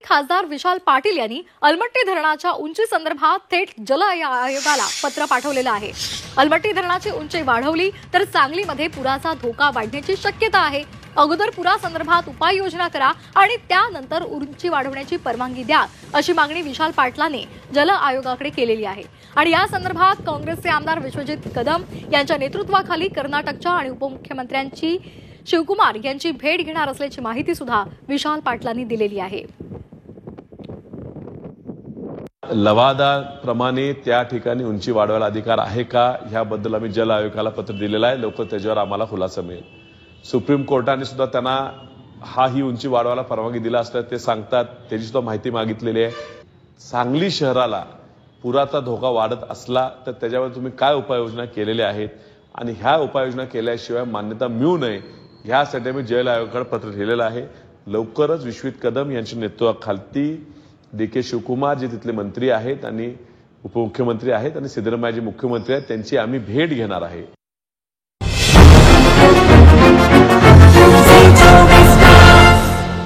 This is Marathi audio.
खासदार विशाल पाटील यांनी अलमट्टी धरणाच्या उंची संदर्भात थेट जल आयोगाला पत्र पाठवलेलं आहे। अलमट्टी धरणाची उंची वाढवली तर सांगलीमध्ये पुराचा धोका वाढण्याची शक्यता आहे। अगोदर पुरासंदर्भात उपाययोजना करा आणि त्यानंतर उंची वाढवण्याची परवानगी द्या, अशी मागणी विशाल पाटलांनी जल आयोगाकडे केलेली आहे। आणि या संदर्भात काँग्रेसचे आमदार विश्वजित कदम यांच्या नेतृत्वाखाली कर्नाटकच्या आणि उपमुख्यमंत्र्यांची शिवकुमार यांची भेट घेणार असल्याची माहिती सुद्धा विशाल पाटलांनी दिलेली आहे। लवादाप्रमाणे त्या ठिकाणी उंची वाढवायला अधिकार आहे का, याबद्दल आम्ही जल आयोगाला पत्र दिलेलं आहे। लवकर त्याच्यावर आम्हाला खुलासा मिळेल। सुप्रीम कोर्टाने सुद्धा त्यांना ही उंची वाढवायला परवानगी दिला असता ते सांगतात, त्याची सुद्धा माहिती मागितलेली आहे। सांगली शहराला पुराचा धोका वाढत असला तर त्याच्यावर तुम्ही काय उपाययोजना केलेल्या आहेत आणि ह्या उपाययोजना केल्याशिवाय मान्यता मिळू नये यासाठी मी जल आयोगाकडे पत्र लिहिलेलं आहे। लवकरच विश्वजित कदम यांच्या नेतृत्वाखाली DK शिवकुमार जे तिथले मंत्री आहेत आणि उपमुख्यमंत्री आहेत आणि सिद्धरामय्या जे मुख्यमंत्री आहेत त्यांची आम्ही भेट घेणार आहे।